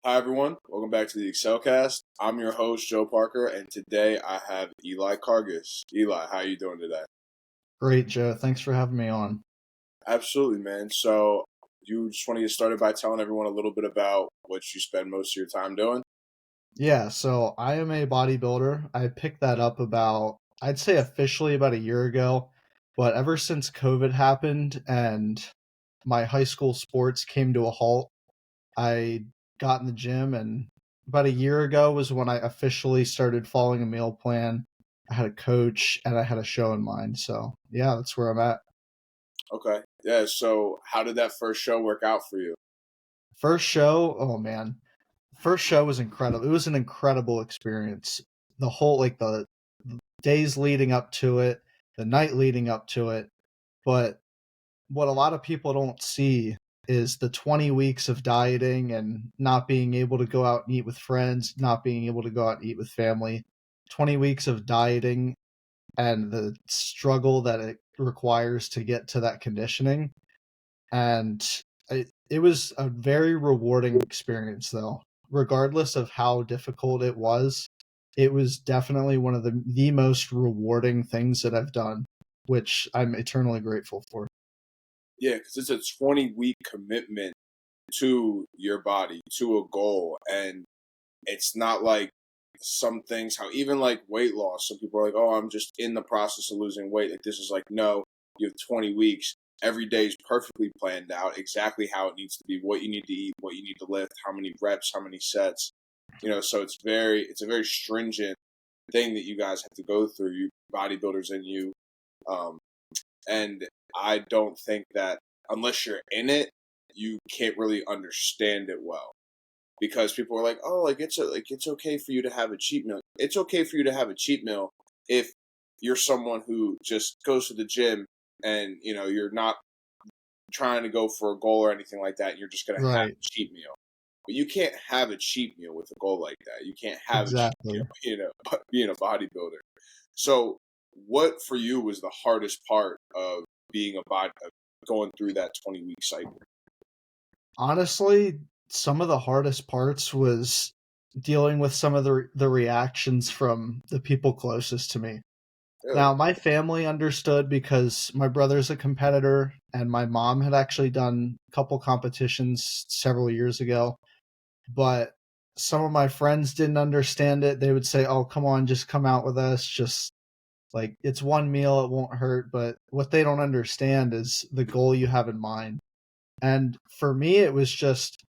Hi everyone, welcome back to the Excelcast. I'm your host Joe Parker, and today I have Eli Cargas. Eli, how are you doing today? Great, Joe. Thanks for having me on. Absolutely, man. So, you just want to get started by telling everyone a little bit about what you spend most of your time doing? Yeah, so I am a bodybuilder. I picked that up I'd say officially about a year ago, but ever since COVID happened and my high school sports came to a halt, I got in the gym, and about a year ago was when I officially started following a meal plan. I had a coach and I had a show in mind. So, yeah, that's where I'm at. Okay. Yeah, so how did that first show work out for you? First show, oh man. First show was incredible. It was an incredible experience. The whole the days leading up to it, the night leading up to it. But what a lot of people don't see is the 20 weeks of dieting and not being able to go out and eat with friends, not being able to go out and eat with family. 20 weeks of dieting and the struggle that it requires to get to that conditioning. And it was a very rewarding experience, though. Regardless of how difficult it was definitely one of the most rewarding things that I've done, which I'm eternally grateful for. Yeah, because it's a 20-week commitment to your body, to a goal, and it's not like some things how even like weight loss, some people are like, oh, I'm just in the process of losing weight. Like, this is like, no, you have 20 weeks. Every day is perfectly planned out, exactly how it needs to be, what you need to eat, what you need to lift, how many reps, how many sets. So it's a very stringent thing that you guys have to go through, you bodybuilders and you. um and I don't think that unless you're in it, you can't really understand it well, because people are like, "Oh, it's okay for you to have a cheat meal." It's okay for you to have a cheat meal if you're someone who just goes to the gym and you're not trying to go for a goal or anything like that. And you're just going to have Right. a cheat meal, but you can't have a cheat meal with a goal like that. You can't have a cheat meal, Exactly. being a bodybuilder. So, what for you was the hardest part of being a body, of going through that 20-week cycle? Honestly, some of the hardest parts was dealing with some of the reactions from the people closest to me. Really? Now, my family understood because my brother's a competitor and my mom had actually done a couple competitions several years ago, but some of my friends didn't understand it. They would say, "Oh, come on, just come out with us. Just like it's one meal, it won't hurt." But what they don't understand is the goal you have in mind. And for me, it was just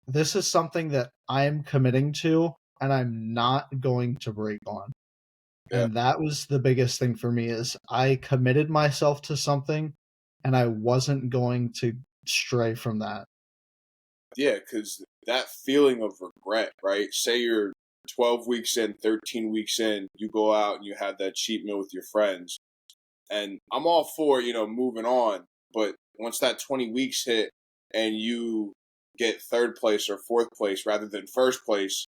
this is something that I'm committing to and I'm not going to break on. Yeah. And that was the biggest thing for me is I committed myself to something and I wasn't going to stray from that. Yeah, because that feeling of regret, right? Say you're 12 weeks in, 13 weeks in, you go out and you have that cheat meal with your friends. And I'm all for, moving on. But once that 20 weeks hit and you get third place or fourth place rather than first place,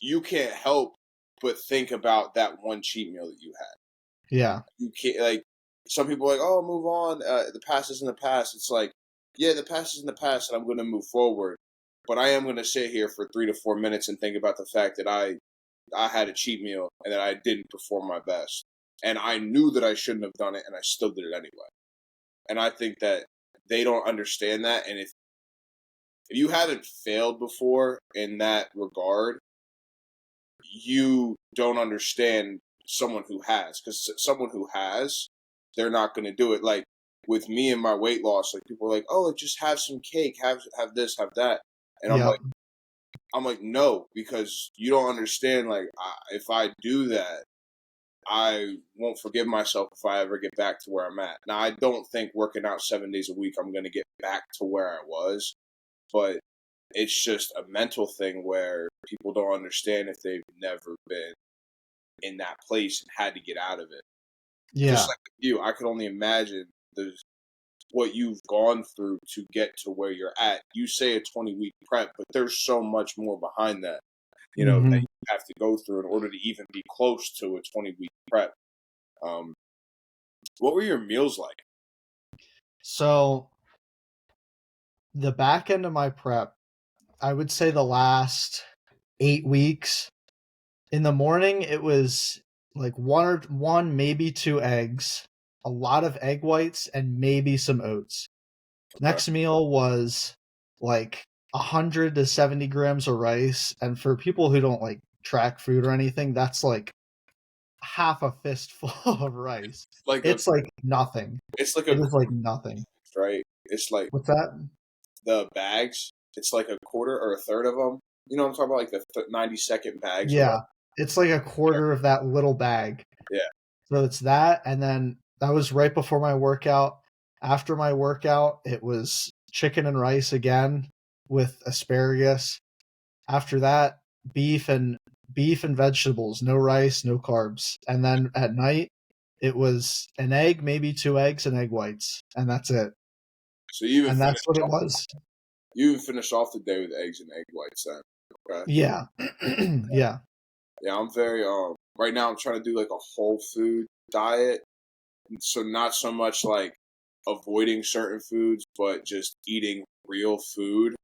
you can't help but think about that one cheat meal that you had. Yeah. You can't, like, some people are like, oh, move on. The past is in the past. It's like, yeah, the past is in the past, and I'm going to move forward. But I am going to sit here for 3 to 4 minutes and think about the fact that I had a cheat meal and that I didn't perform my best, and I knew that I shouldn't have done it, and I still did it anyway. And I think that they don't understand that. And if you haven't failed before in that regard, you don't understand someone who has, because someone who has, they're not going to do it. Like with me and my weight loss, like people are like, oh, like, just have some cake, have this, have that. And Yep. I'm like, no, because you don't understand. Like, if I do that, I won't forgive myself if I ever get back to where I'm at. Now, I don't think working out 7 days a week, I'm going to get back to where I was, but it's just a mental thing where people don't understand if they've never been in that place and had to get out of it. Just Yeah. like you, I could only imagine the what you've gone through to get to where you're at. You say a 20-week prep, but there's so much more behind that, that Hmm. you have to go through in order to even be close to a 20-week prep. Um, what were your meals like? So the back end of my prep, I would say the last 8 weeks. In the morning, it was like one, maybe two eggs, a lot of egg whites, and maybe some oats. Okay. Next meal was like 100 to 70 grams of rice. And for people who don't like track food or anything, that's like half a fistful of rice. Like a, It's like nothing. it's like It a is like nothing. right. It's like What's that? the bags. It's like a quarter or a third of them. You know what I'm talking about? Like the 90-second bags or Yeah. whatever. It's like a quarter of that little bag. Yeah. So it's that, and then that was right before my workout. After my workout, it was chicken and rice again with asparagus. After that, beef and vegetables, no rice, no carbs. And then at night, it was an egg, maybe two eggs and egg whites, and that's it. So you even And that's finished what it off, was. you even finished off the day with eggs and egg whites then. Okay. Yeah. Yeah. Yeah, I'm very right now I'm trying to do like a whole food diet. So not so much like avoiding certain foods, but just eating real food.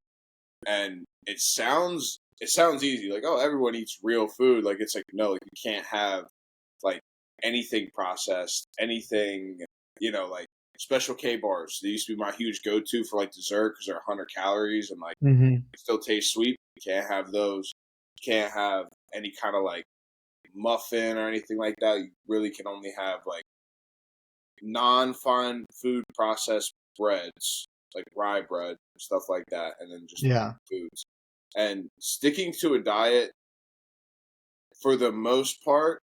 And it sounds easy, like, oh, everyone eats real food. Like it's like no, like you can't have like anything processed, anything, like special K bars. They used to be my huge go to for like dessert because they're 100 calories and like Hmm. still taste sweet. You can't have those. You can't have any kind of like muffin or anything like that. You really can only have like non-fine food processed breads, like rye bread, stuff like that, and then just Yeah. foods. And sticking to a diet for the most part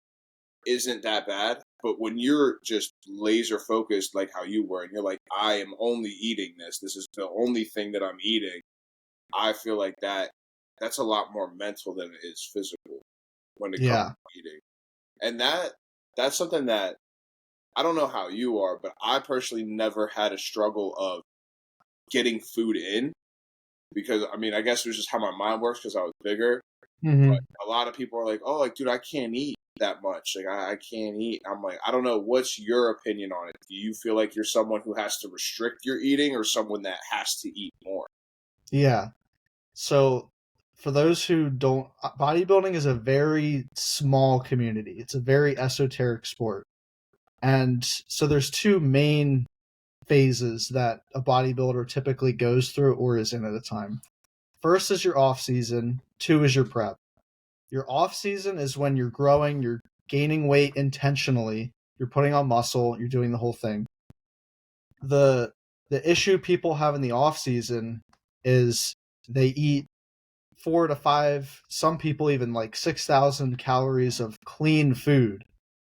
isn't that bad. But when you're just laser focused, like how you were, and you're like, I am only eating this. This is the only thing that I'm eating. I feel like that's a lot more mental than it is physical when it comes Yeah. to eating. And that's something that I don't know how you are, but I personally never had a struggle of getting food in because I mean I guess it was just how my mind works because I was bigger. But Hmm. a lot of people are like, "Oh, like dude, I can't eat that much. Like I can't eat." I'm like, I don't know. What's your opinion on it? Do you feel like you're someone who has to restrict your eating, or someone that has to eat more? Yeah. So, for those who don't, bodybuilding is a very small community. It's a very esoteric sport. And so there's two main phases that a bodybuilder typically goes through or is in at a time. First is your off season, two is your prep. Your off season is when you're growing, you're gaining weight intentionally, you're putting on muscle, you're doing the whole thing. The issue people have in the off season is they eat 4 to 5, some people even like 6,000 calories of clean food,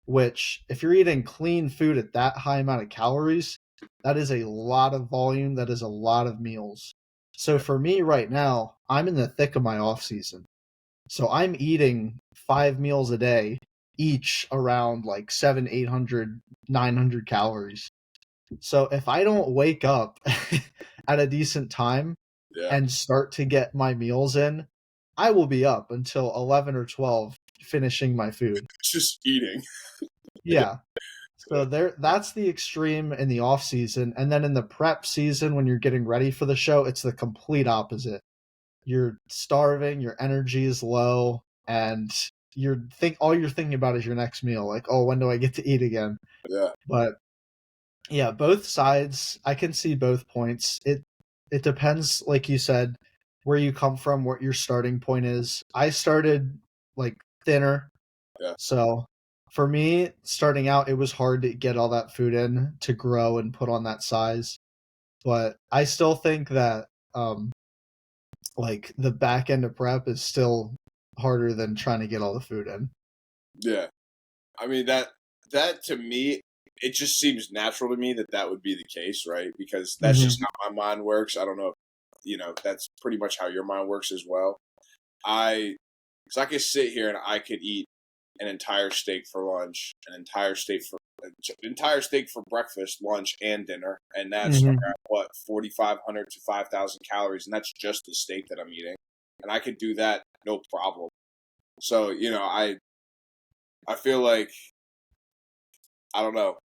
which if you're eating clean food at that high amount of calories, that is a lot of volume, that is a lot of meals. So Yeah, for me right now, I'm in the thick of my off season. So I'm eating 5 meals a day, each around like 7, 800, 900 calories. So if I don't wake up at a decent time yeah, and start to get my meals in, I will be up until 11 or 12 finishing my food. just eating. Yeah. So that's the extreme in the off season, and then in the prep season when you're getting ready for the show, it's the complete opposite. You're starving, your energy is low, and all you're thinking about is your next meal, like, "Oh, when do I get to eat again?" Yeah, But yeah, both sides, I can see both points. It depends, like you said, where you come from, what your starting point is. I started like thinner, yeah, so for me, starting out, it was hard to get all that food in to grow and put on that size. But I still think that like the back end of prep is still harder than trying to get all the food in. yeah. I mean that to me, it just seems natural to me that that would be the case, right? Because that's just Hmm. how my mind works. I don't know if that's pretty much how your mind works as well. I because I could sit here and I could eat an entire steak for lunch, an entire steak for breakfast, lunch, and dinner, and that's Hmm. around what 4,500 to 5,000 calories, and that's just the steak that I'm eating, and I could do that no problem. So I feel like I don't know.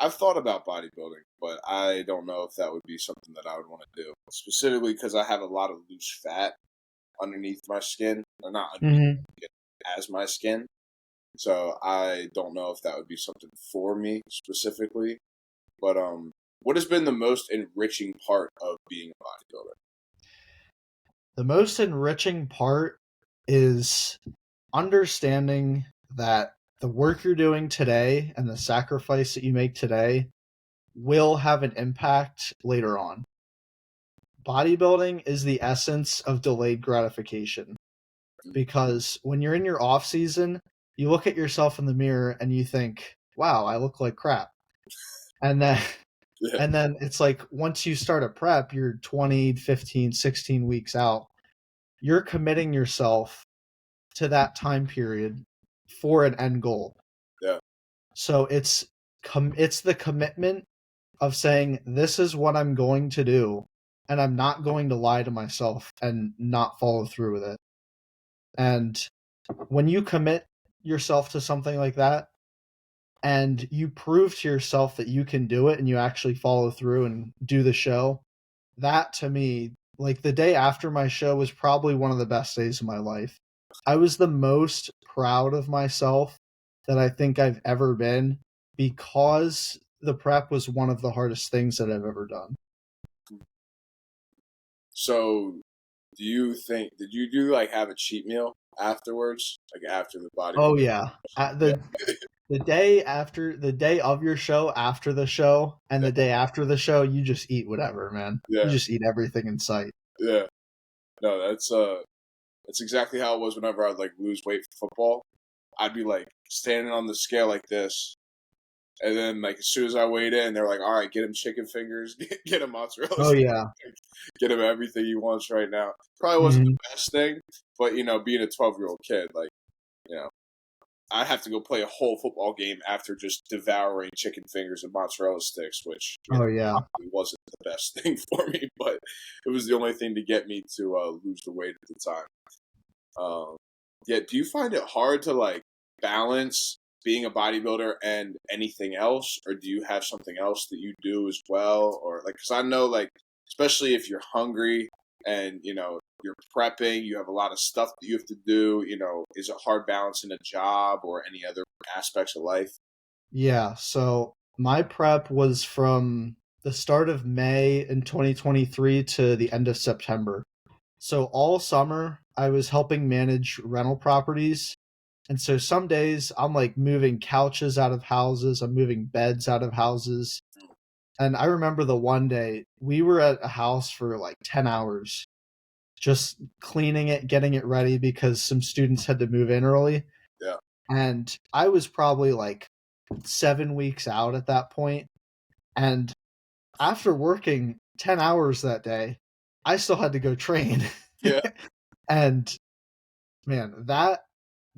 I've thought about bodybuilding, but I don't know if that would be something that I would want to do, specifically because I have a lot of loose fat. underneath my skin, or not underneath Mm-hmm. my skin, as my skin. So I don't know if that would be something for me specifically. But what has been the most enriching part of being a bodybuilder? The most enriching part is understanding that the work you're doing today and the sacrifice that you make today will have an impact later on. Bodybuilding is the essence of delayed gratification, because when you're in your off season, you look at yourself in the mirror and you think, "Wow, I look like crap." And then Yeah, and then it's like once you start a prep, you're 20, 15, 16 weeks out. You're committing yourself to that time period for an end goal. yeah, So it's the commitment of saying this is what I'm going to do, and I'm not going to lie to myself and not follow through with it. And when you commit yourself to something like that and you prove to yourself that you can do it and you actually follow through and do the show, that to me, like the day after my show was probably one of the best days of my life. I was the most proud of myself that I think I've ever been, because the prep was one of the hardest things that I've ever done. So, do you think did you do like have a cheat meal afterwards, like after the Oh bodybuilding? yeah. Yeah, The day after, the day of your show, after the show, and yeah, the day after the show, you just eat whatever, man. You yeah, just eat everything in sight. yeah. No, that's exactly how it was whenever I'd like lose weight for football. I'd be like standing on the scale like this, and then like as soon as I weighed in, they're like, "All right, get him chicken fingers, get him mozzarella Oh stick, yeah. get him everything he wants right now." Probably wasn't Hmm. the best thing, but being a 12-year-old kid, like you know, I have to go play a whole football game after just devouring chicken fingers and mozzarella sticks, which Oh yeah. probably wasn't the best thing for me, but it was the only thing to get me to lose the weight at the time. Yeah, do you find it hard to like balance being a bodybuilder and anything else, or do you have something else that you do as well, or like because I know like especially if you're hungry and you're prepping, you have a lot of stuff that you have to do. Is it hard balancing a job or any other aspects of life? Yeah. So my prep was from the start of May in 2023 to the end of September. So all summer I was helping manage rental properties. And so some days I'm like moving couches out of houses, I'm moving beds out of houses. And I remember the one day we were at a house for like 10 hours, just cleaning it, getting it ready because some students had to move in early. Yeah, And I was probably like 7 weeks out at that point. And after working 10 hours that day, I still had to go train. yeah, And man, that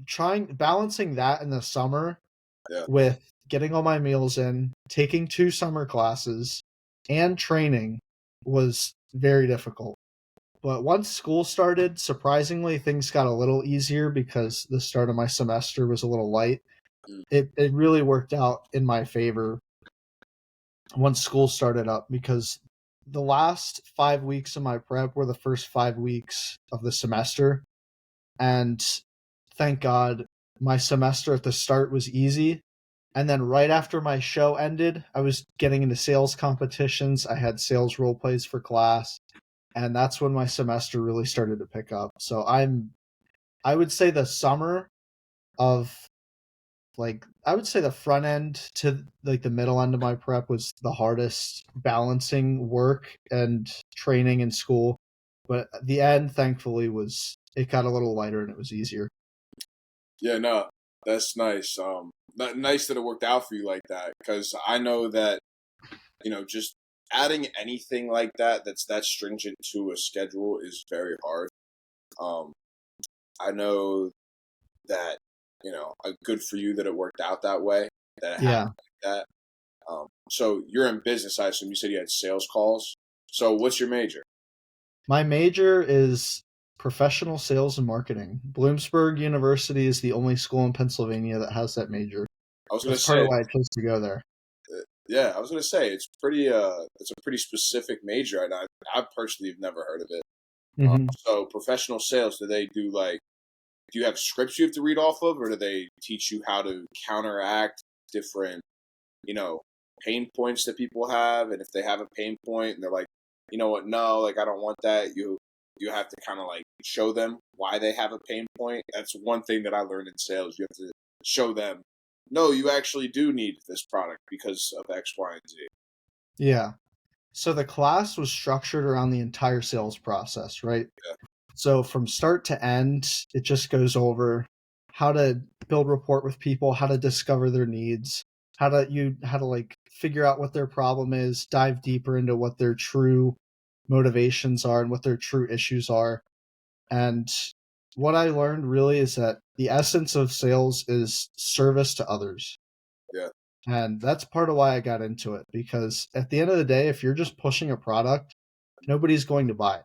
trying balancing that in the summer yeah, with getting all my meals in, taking 2 summer classes, and training was very difficult. But once school started, surprisingly, things got a little easier because the start of my semester was a little light. mm, It really worked out in my favor once school started up, because the last 5 weeks of my prep were the first 5 weeks of the semester. And thank God my semester at the start was easy. And then right after my show ended, I was getting into sales competitions. I had sales role plays for class. And that's when my semester really started to pick up. So I would say the summer of, like, I would say the front end to like the middle end of my prep was the hardest, balancing work and training and school. But the end, thankfully, it got a little lighter and it was easier. yeah. No, that's nice. Nice that it worked out for you like that because I know that just adding anything like that's that stringent to a schedule is very hard. Um, I know that, good for you that it worked out that way, that it happened Yeah. like that. So you're in business, I assume. You said you had sales calls. So what's your major? My major is professional sales and marketing. Bloomsburg University is the only school in Pennsylvania that has that major. I was gonna That's part of say, why I chose to go there. yeah, I was gonna say it's a pretty specific major, and I personally have never heard of it. Hmm. So professional sales, do they do like, do you have scripts you have to read off of, or do they teach you how to counteract different, you know, pain points that people have? And if they have a pain point and they're like, you know what, no, like I don't want that, you have to kind of like show them why they have a pain point. That's one thing that I learned in sales. You have to show them, no, you actually do need this product because of X, Y, and Z. Yeah. So the class was structured around the entire sales process, right? Yeah, So from start to end, it just goes over how to build rapport with people, how to discover their needs, how to like figure out what their problem is, dive deeper into what their true motivations are and what their true issues are. And what I learned really is that the essence of sales is service to others. yeah, And that's part of why I got into it, because at the end of the day, if you're just pushing a product, nobody's going to buy it.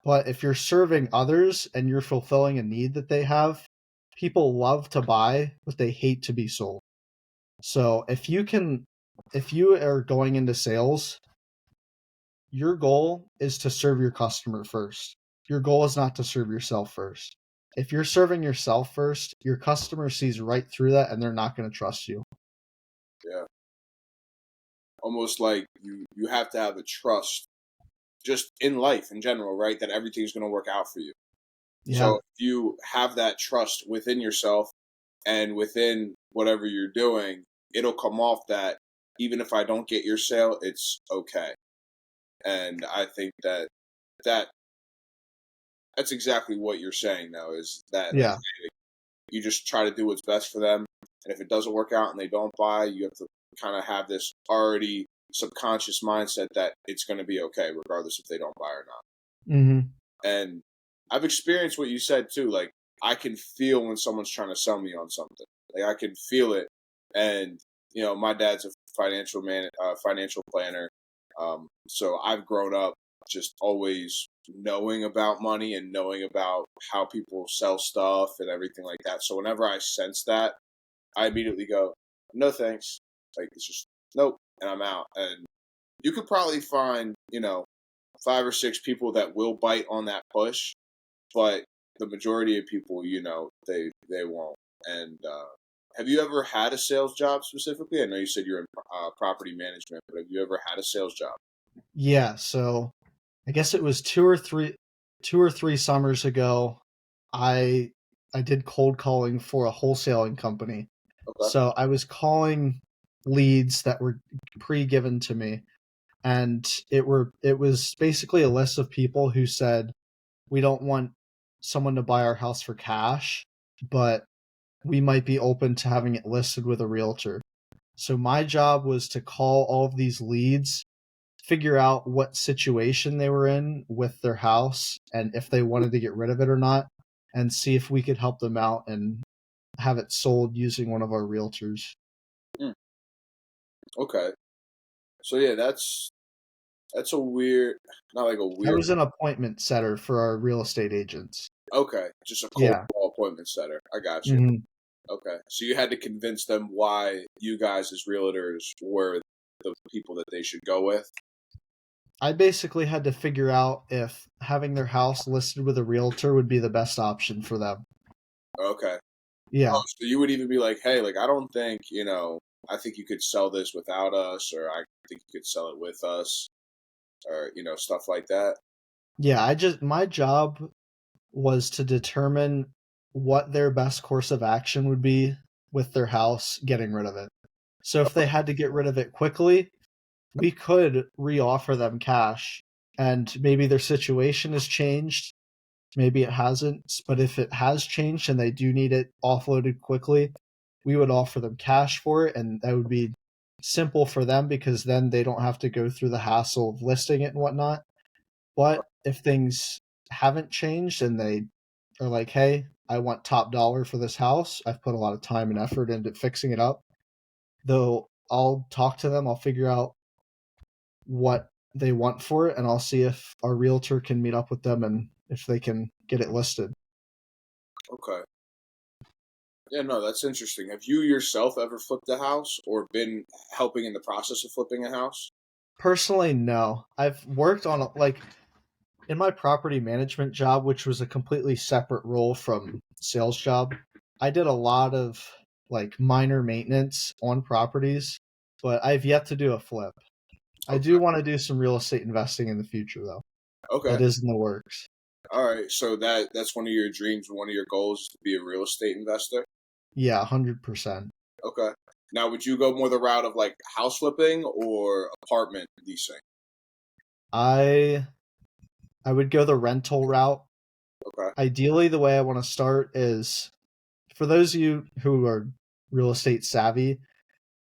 But if you're serving others and you're fulfilling a need that they have, people love to buy, but they hate to be sold. So if you are going into sales, your goal is to serve your customer first. Your goal is not to serve yourself first. If you're serving yourself first, your customer sees right through that and they're not going to trust you. yeah. Almost like you have to have a trust just in life in general, right? That everything's going to work out for you. So Yeah. if you have that trust within yourself and within whatever you're doing, it'll come off that even if I don't get your sale, it's okay. And I think that that's exactly what you're saying though, is that like Yeah. you just try to do what's best for them. And if it doesn't work out and they don't buy, you have to kind of have this already subconscious mindset that it's going to be okay, regardless if they don't buy or not. Mhm. And I've experienced what you said too. Like I can feel when someone's trying to sell me on something. Like I can feel it. And my dad's a financial planner. So I've grown up just always knowing about money and knowing about how people sell stuff and everything like that. So whenever I sense that, I immediately go, no thanks. Like it's just nope, and I'm out. And you could probably find, five or six people that will bite on that push, but the majority of people, they won't. And have you ever had a sales job specifically? I know you said you're in property management, but have you ever had a sales job? Yeah, so I guess it was 2 or 3 summers ago, I I did cold calling for a wholesaling company. Okay. So I was calling leads that were pre-given to me, and it was basically a list of people who said, "We don't want someone to buy our house for cash, but we might be open to having it listed with a realtor." So my job was to call all of these leads, figure out what situation they were in with their house and if they wanted to get rid of it or not, and see if we could help them out and have it sold using one of our realtors. Mm, okay. So yeah, that's a weird, not like a I weird. was an appointment setter for our real estate agents. Okay, just a cold Yeah. call appointment setter. I got you. Hmm. Okay, so you had to convince them why you guys as realtors were the people that they should go with. I basically had to figure out if having their house listed with a realtor would be the best option for them. Okay. Oh, Yeah. so you would even be like, hey, like I don't think, I think you could sell this without us, or I think you could sell it with us, or stuff like that. Yeah, my job was to determine what their best course of action would be with their house getting rid of it. So if they had to get rid of it quickly, we could reoffer them cash, and maybe their situation has changed, maybe it hasn't, but if it has changed and they do need it offloaded quickly, we would offer them cash for it, and that would be simple for them because then they don't have to go through the hassle of listing it and whatnot. But if things haven't changed and they are like, hey, I want top dollar for this house, I've put a lot of time and effort into fixing it up, though I'll talk to them, I'll figure out what they want for it, and I'll see if our realtor can meet up with them and if they can get it listed. Okay. Yeah, no, that's interesting. Have you yourself ever flipped a house or been helping in the process of flipping a house? Personally, no. I've worked on like In my property management job, which was a completely separate role from sales job, I did a lot of like minor maintenance on properties, but I've yet to do a flip. I Okay. do want to do some real estate investing in the future though. Okay. That is in the works. All right. So that's one of your dreams, one of your goals is to be a real estate investor. Yeah, 100%. Okay. Now, would you go more the route of like house flipping or apartment leasing? I I would go the rental route. Okay. Ideally, the way I want to start is for those of you who are real estate savvy,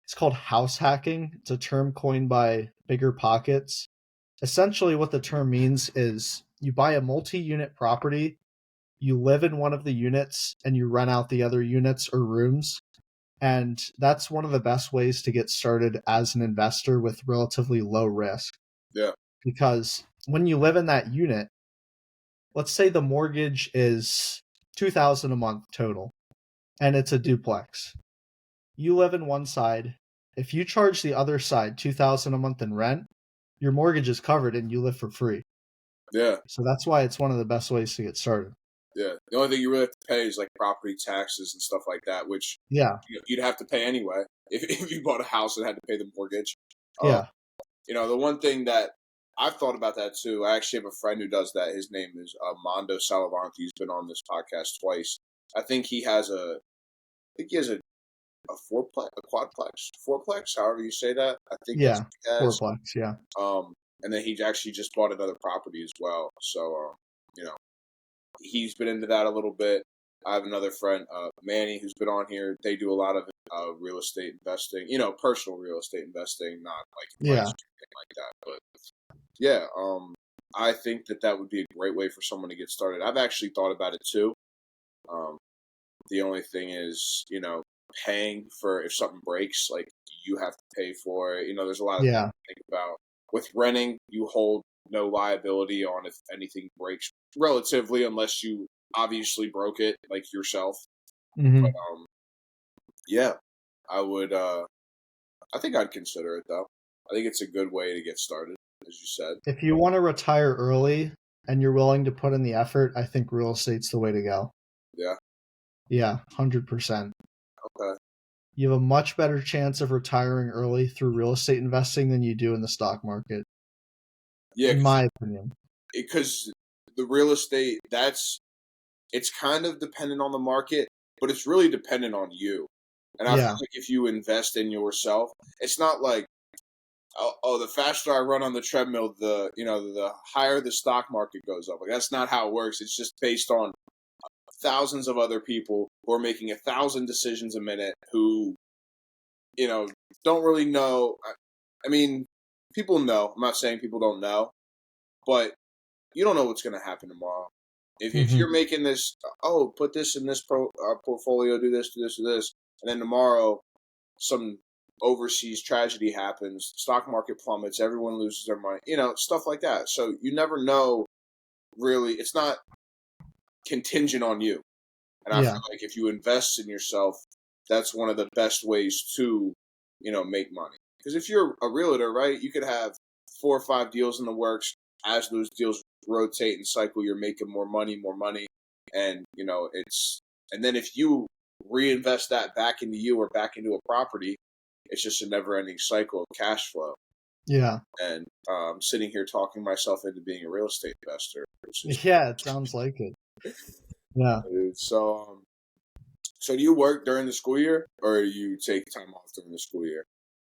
it's called house hacking. It's a term coined by Bigger Pockets. Essentially, what the term means is you buy a multi unit property, you live in one of the units, and you rent out the other units or rooms. And that's one of the best ways to get started as an investor with relatively low risk. Yeah. Because when you live in that unit, let's say the mortgage is 2000 a month total and it's a duplex. You live in one side. If you charge the other side 2000 a month in rent, your mortgage is covered and you live for free. Yeah. So that's why it's one of the best ways to get started. Yeah. The only thing you really have to pay is like property taxes and stuff like that, which Yeah. you'd have to pay anyway if you bought a house and had to pay the mortgage. Um, Yeah. the one thing that I've thought about that too. I actually have a friend who does that. His name is Mondo Salavanti. He's been on this podcast twice. I think he has a fourplex, a quadplex, fourplex, however you say that. I think that's Yeah. what he has. Fourplex. Yeah. And then he actually just bought another property as well. So, he's been into that a little bit. I have another friend, Manny, who's been on here. They do a lot of real estate investing, personal real estate investing, not like advice Yeah. or anything like that. But yeah, I think that would be a great way for someone to get started. I've actually thought about it too. Um, the only thing is, paying for if something breaks, like you have to pay for it. There's a lot of things Yeah. to think about. With renting, you hold no liability on if anything breaks relatively, unless you obviously broke it, like yourself. But Hmm. yeah, I would. I think I'd consider it though. I think it's a good way to get started, as you said. If you want to retire early and you're willing to put in the effort, I think real estate's the way to go. Yeah. Yeah. 100%. Okay. You have a much better chance of retiring early through real estate investing than you do in the stock market, Yeah, in my opinion. because the real estate it's kind of dependent on the market, but it's really dependent on you. And I feel Yeah. like if you invest in yourself, it's not like, oh, the faster I run on the treadmill, the higher the stock market goes up. Like that's not how it works. It's just based on thousands of other people who are making 1,000 decisions a minute who, you know, don't really know. I mean, people know. I'm not saying people don't know, but you don't know what's going to happen tomorrow. If Hmm. you're making this, put this in this portfolio, do this, do this, do this, and then tomorrow some overseas tragedy happens, stock market plummets, everyone loses their money, stuff like that. So you never know. Really, it's not contingent on you. And I feel Yeah. like if you invest in yourself, that's one of the best ways to, make money. Because if you're a realtor, right, you could have 4 or 5 deals in the works. As those deals rotate and cycle, you're making more money, and and then if you reinvest that back into you or back into a property, it's just a never-ending cycle of cash flow. Yeah. And I'm sitting here talking myself into being a real estate investor, which is Yeah. It sounds like it. Yeah. so. So do you work during the school year, or you take time off during the school year?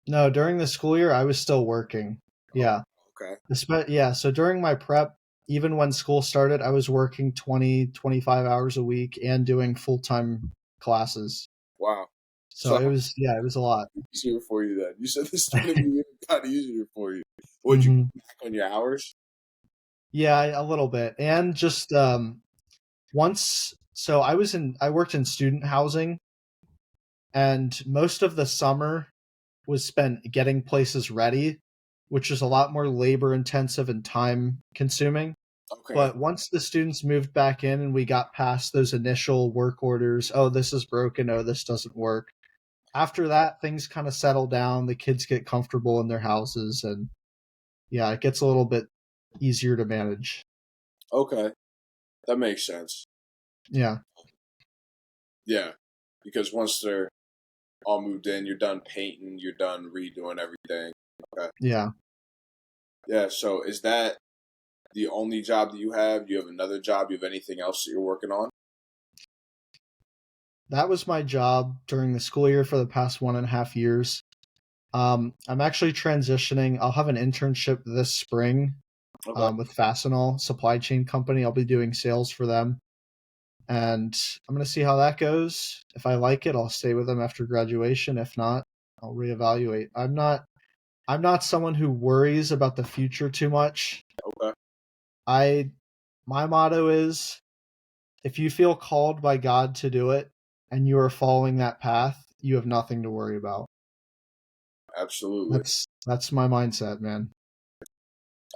No, during the school year, I was still working. Oh, Yeah. okay. Yeah. So during my prep, even when school started, I was working 20, 25 hours a week and doing full time classes. Wow. So So how it was a lot. easier for you then? You said this is going to be kind of easier for you. Would you Hmm. cut back on your hours? Yeah, a little bit. And just once, so I worked in student housing, and most of the summer was spent getting places ready, which is a lot more labor intensive and time consuming. Okay. But once the students moved back in and we got past those initial work orders, oh, this is broken, oh, this doesn't work. After that, things kind of settle down. The kids get comfortable in their houses, and yeah, it gets a little bit easier to manage. Okay, that makes sense. Yeah. Yeah, because once they're all moved in, you're done painting, you're done redoing everything. Okay. Yeah. Yeah. So is that the only job that you have? Do you have another job? Do you have anything else that you're working on? That was my job during the school year for the past 1.5 years. I'm actually transitioning. I'll have an internship this spring Okay. with Fastenal Supply Chain Company. I'll be doing sales for them. And I'm going to see how that goes. If I like it, I'll stay with them after graduation. If not, I'll reevaluate. I'm not someone who worries about the future too much. Okay. I my motto is if you feel called by God to do it and you are following that path, you have nothing to worry about. Absolutely. That's my mindset, man.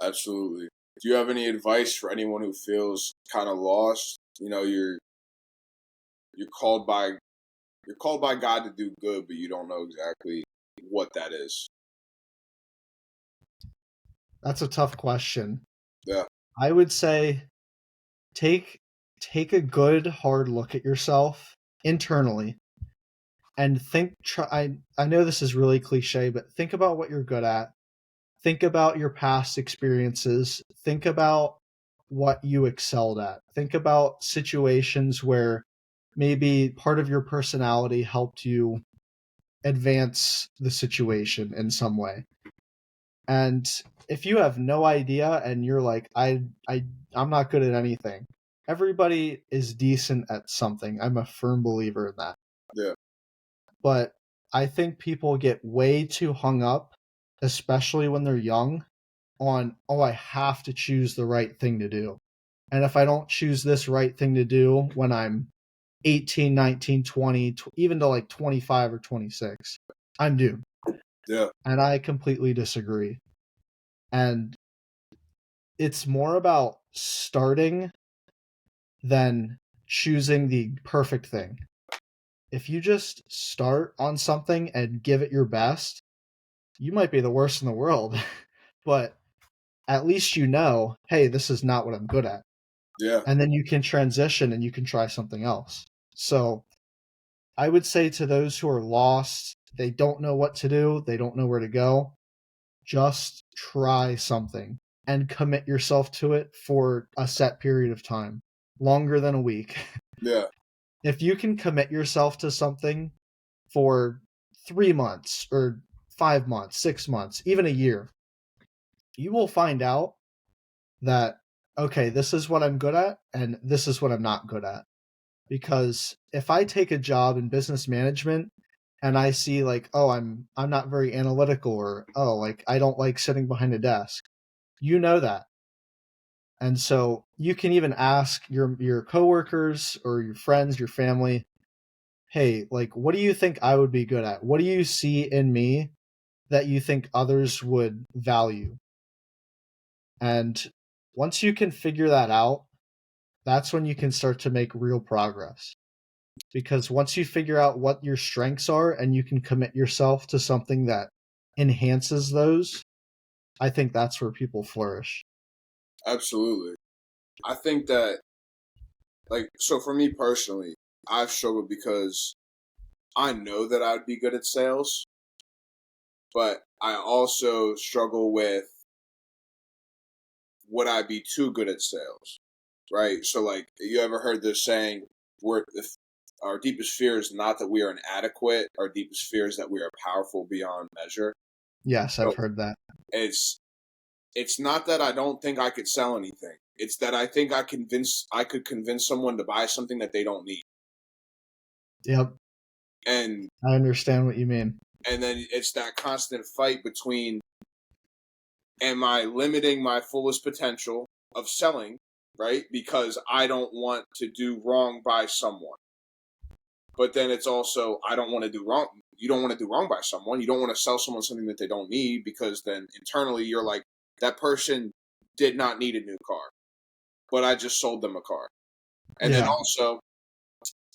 Absolutely. Do you have any advice for anyone who feels kind of lost? You know, you're called by you're called by God to do good, but you don't know exactly what that is. That's a tough question. Yeah. I would say take take a good hard look at yourself internally and I know this is really cliche, but think about what you're good at. Think about your past experiences. Think about what you excelled at. Think about situations where maybe part of your personality helped you advance the situation in some way. And if you have no idea and you're like, I'm not good at anything, everybody is decent at something. I'm a firm believer in that. Yeah. But I think people get way too hung up, especially when they're young, on, oh, I have to choose the right thing to do. And if I don't choose this right thing to do when I'm 18, 19, 20, even to like 25 or 26, I'm doomed. Yeah. And I completely disagree. And it's more about starting than choosing the perfect thing. If you just start on something and give it your best, you might be the worst in the world, but at least you know, hey, this is not what I'm good at. Yeah. And then you can transition and you can try something else. So I would say to those who are lost, they don't know what to do, they don't know where to go, just try something and commit yourself to it for a set period of time, longer than a week. Yeah. If you can commit yourself to something for 3 months or 5 months, 6 months, even a year, you will find out that, okay, this is what I'm good at and this is what I'm not good at. Because if I take a job in business management and I see like, oh, I'm not very analytical, or oh, like I don't like sitting behind a desk, you know that. And so you can even ask your coworkers or your friends, your family, hey, like what do you think I would be good at? What do you see in me that you think others would value? And once you can figure that out, that's when you can start to make real progress. Because once you figure out what your strengths are and you can commit yourself to something that enhances those, I think that's where people flourish. Absolutely. I think that, like, so for me personally, I've struggled because I know that I'd be good at sales, but I also struggle with would I be too good at sales, right? So, like, you ever heard this saying, "We're if our deepest fear is not that we are inadequate; our deepest fear is that we are powerful beyond measure." Yes, I've So heard that. it's it's not that I don't think I could sell anything; it's that I think I could convince someone to buy something that they don't need, Yep, and I understand what you mean. then it's that constant fight between am I limiting my fullest potential of selling, right? Because I don't want to do wrong by someone. But then it's also, I don't want to do wrong. You don't want to do wrong by someone. You don't want to sell someone something that they don't need because then internally you're like, that person did not need a new car, but I just sold them a car. And then Yeah, also,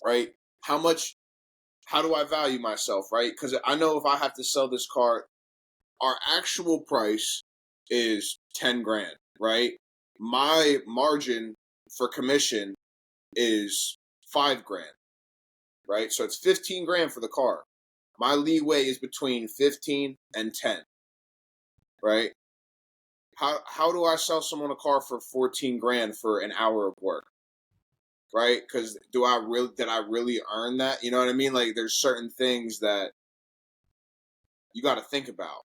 right, how much, how do I value myself, right? Because I know if I have to sell this car, our actual price is 10 grand, right? my margin for commission is $5,000, right? So it's 15 grand for the car. My leeway is between 15 and 10, right? How do I sell someone a car for 14 grand for an hour of work? Right? Because did I really earn that? You know what I mean? Like there's certain things that you got to think about.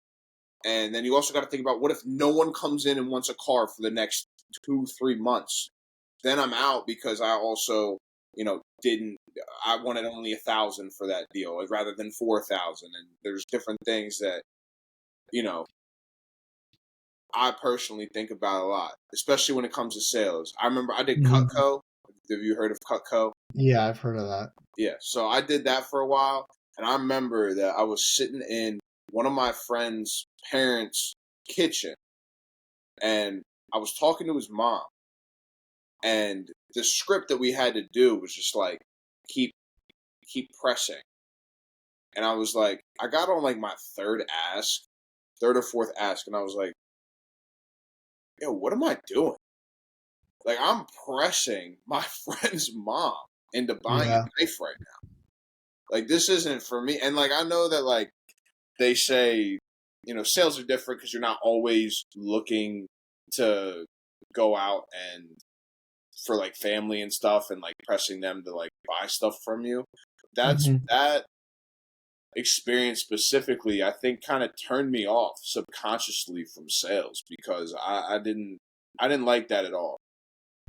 And then you also got to think about, what if no one comes in and wants a car for the next 2-3 months? Then I'm out, because I also, I wanted only 1,000 for that deal rather than 4,000. And there's different things that, you know, I personally think about a lot, especially when it comes to sales. I remember I did Cutco. Have you heard of Cutco? Yeah, I've heard of that. Yeah, so I did that for a while, and I remember that I was sitting in one of my friend's parents' kitchen, and I was talking to his mom, and the script that we had to do was just like keep pressing, and I was like, I got on like my third or fourth ask, and I was like, yo, what am I doing? Like, I'm pressing my friend's mom into buying a Yeah. knife right now. Like, this isn't for me. And like, I know that like they say, sales are different because you're not always looking to go out and for like family and stuff and like pressing them to like buy stuff from you. That experience specifically, I think, kind of turned me off subconsciously from sales, because I didn't like that at all.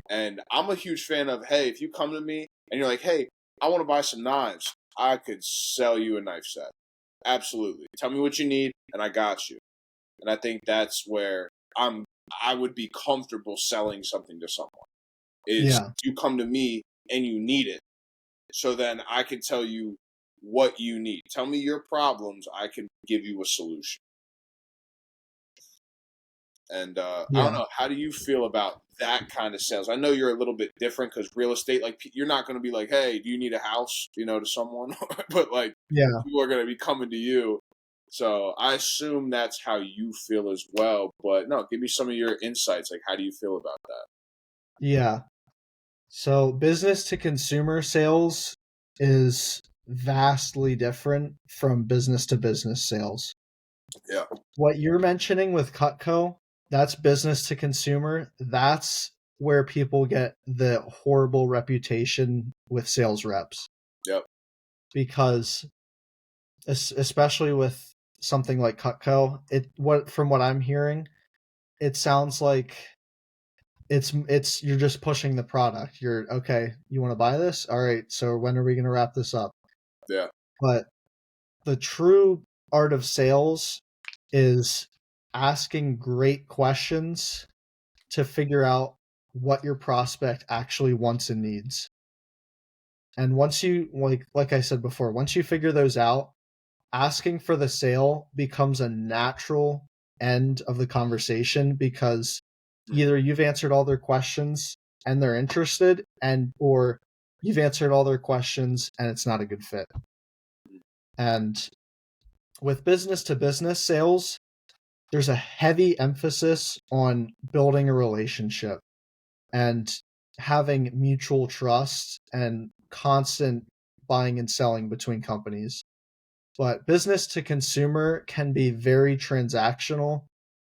And I'm a huge fan of, hey, if you come to me and you're like, hey, I want to buy some knives, I could sell you a knife set. Absolutely. Tell me what you need, and I got you. And I think that's where I would be comfortable selling something to someone. Is Yeah. you come to me and you need it. So then I can tell you what you need. Tell me your problems. I can give you a solution. And I don't Yeah. know. How do you feel about that kind of sales? I know you're a little bit different because real estate, like, you're not going to be like, hey, do you need a house, to someone? But like, Yeah. people are going to be coming to you. So I assume that's how you feel as well. But no, give me some of your insights. Like, how do you feel about that? Yeah. So business to consumer sales is vastly different from business to business sales. Yeah. What you're mentioning with Cutco, that's business to consumer. That's where people get the horrible reputation with sales reps. Yep. Because especially with something like Cutco, from what I'm hearing, it sounds like it's you're just pushing the product. You're okay, you want to buy this? All right, so when are we going to wrap this up? Yeah. But the true art of sales is asking great questions to figure out what your prospect actually wants and needs. And once you like I said before, once you figure those out, asking for the sale becomes a natural end of the conversation, because either you've answered all their questions and they're interested, or you've answered all their questions and it's not a good fit. And with business to business sales, there's a heavy emphasis on building a relationship and having mutual trust and constant buying and selling between companies. But business to consumer can be very transactional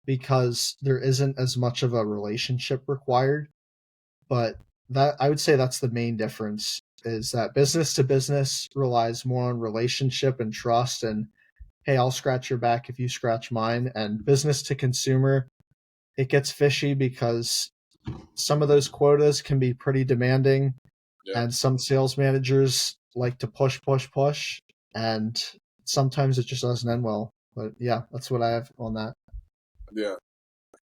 because there isn't as much of a relationship required. But that, I would say, that's the main difference, is that business to business relies more on relationship and trust, and hey, I'll scratch your back if you scratch mine. And business to consumer, it gets fishy because some of those quotas can be pretty demanding, Yeah. and some sales managers like to push, push, push, and sometimes it just doesn't end well. But yeah, that's what I have on that. Yeah.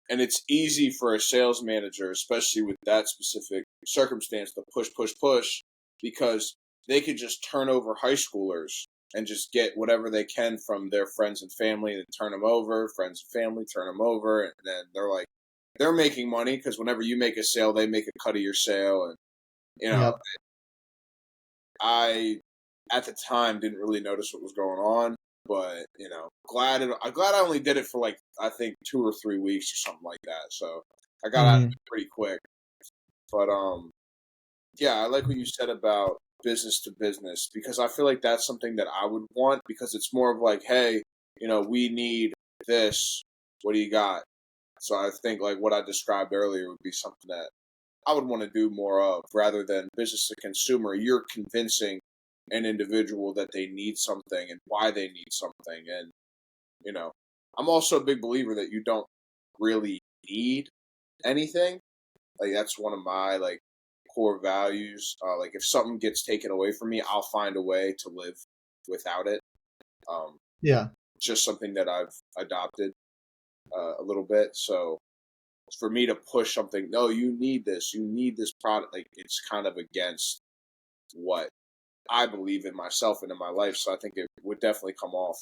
And it's easy for a sales manager, especially with that specific circumstance, to push, push, push, because they could just turn over high schoolers and just get whatever they can from their friends and family and turn them over, friends and family, turn them over. And then they're making money because whenever you make a sale, they make a cut of your sale. And, Yep. I, at the time, didn't really notice what was going on. But I'm glad I only did it for like, I think 2 or 3 weeks or something like that. So I got out of it pretty quick. But yeah, I like what you said about business to business, because I feel like that's something that I would want, because it's more of like, hey, we need this. What do you got? So I think like what I described earlier would be something that I would want to do more of, rather than business to consumer. You're convincing an individual that they need something and why they need something. And, I'm also a big believer that you don't really need anything. Like that's one of my like core values. Like if something gets taken away from me, I'll find a way to live without it. Yeah. It's just something that I've adopted a little bit. So for me to push something, no, you need this product, like it's kind of against what I believe in myself and in my life. So I think it would definitely come off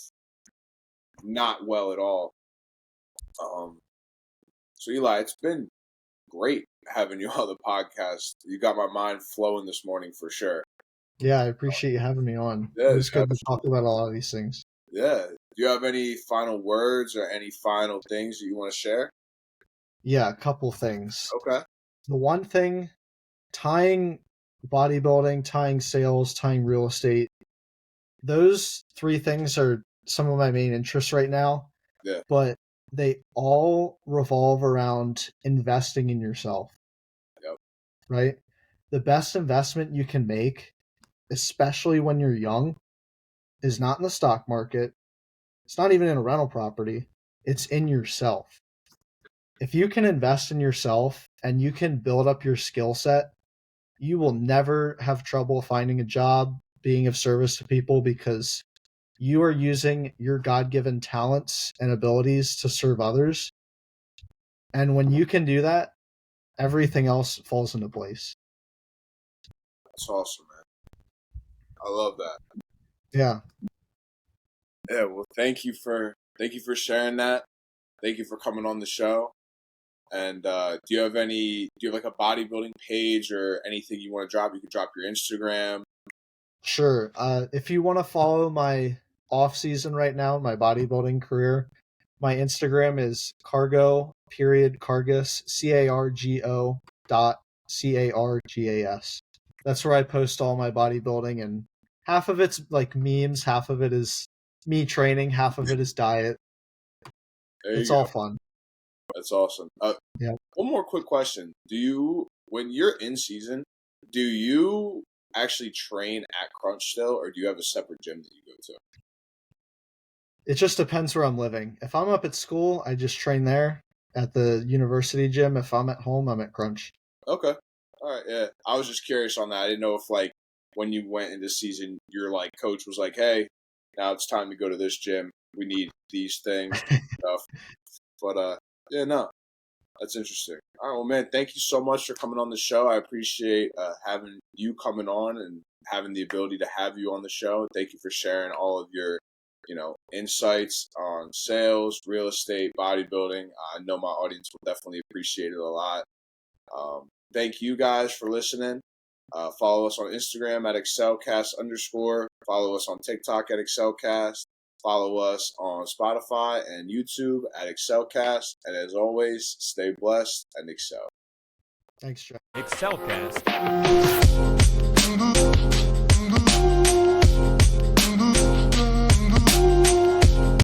not well at all. So Eli, it's been great having you on the podcast. You got my mind flowing this morning for sure. Yeah, I appreciate you having me on. Yeah, It was good to talk absolutely. about a lot of these things. Yeah. Do you have any final words or any final things that you want to share? Yeah, a couple things. Okay. The one thing, tying bodybuilding, tying sales, tying real estate, those three things are some of my main interests right now. Yeah. But they all revolve around investing in yourself. Yep. Right? The best investment you can make, especially when you're young, is not in the stock market. It's not even in a rental property. It's in yourself. If you can invest in yourself and you can build up your skill set, you will never have trouble finding a job, being of service to people, because you are using your God-given talents and abilities to serve others. And when you can do that, everything else falls into place. That's awesome, man. I love that. Yeah. Yeah, well, thank you for sharing that. Thank you for coming on the show. And do you have like a bodybuilding page or anything you want to drop? You could drop your Instagram. Sure. If you want to follow my off season right now, my bodybuilding career, my Instagram is Cargas, CARGO.CARGAS. That's where I post all my bodybuilding, and half of it's like memes, half of it is me training, half of it is diet. There It's you all go. fun. That's awesome. Yeah. One more quick question: when you're in season, do you actually train at Crunch still, or do you have a separate gym that you go to? It just depends where I'm living. If I'm up at school, I just train there at the university gym. If I'm at home, I'm at Crunch. Okay. All right. Yeah. I was just curious on that. I didn't know if like when you went into season, your like coach was like, "Hey, now it's time to go to this gym. We need these things, stuff." But yeah, no, that's interesting. All right, well, man, thank you so much for coming on the show. I appreciate having you coming on and having the ability to have you on the show. Thank you for sharing all of your, insights on sales, real estate, bodybuilding. I know my audience will definitely appreciate it a lot. Thank you guys for listening. Follow us on Instagram at excelcast_. Follow us on TikTok at excelcast. Follow us on Spotify and YouTube at excelcast. And as always, stay blessed and excel. Thanks, Joe. Excelcast.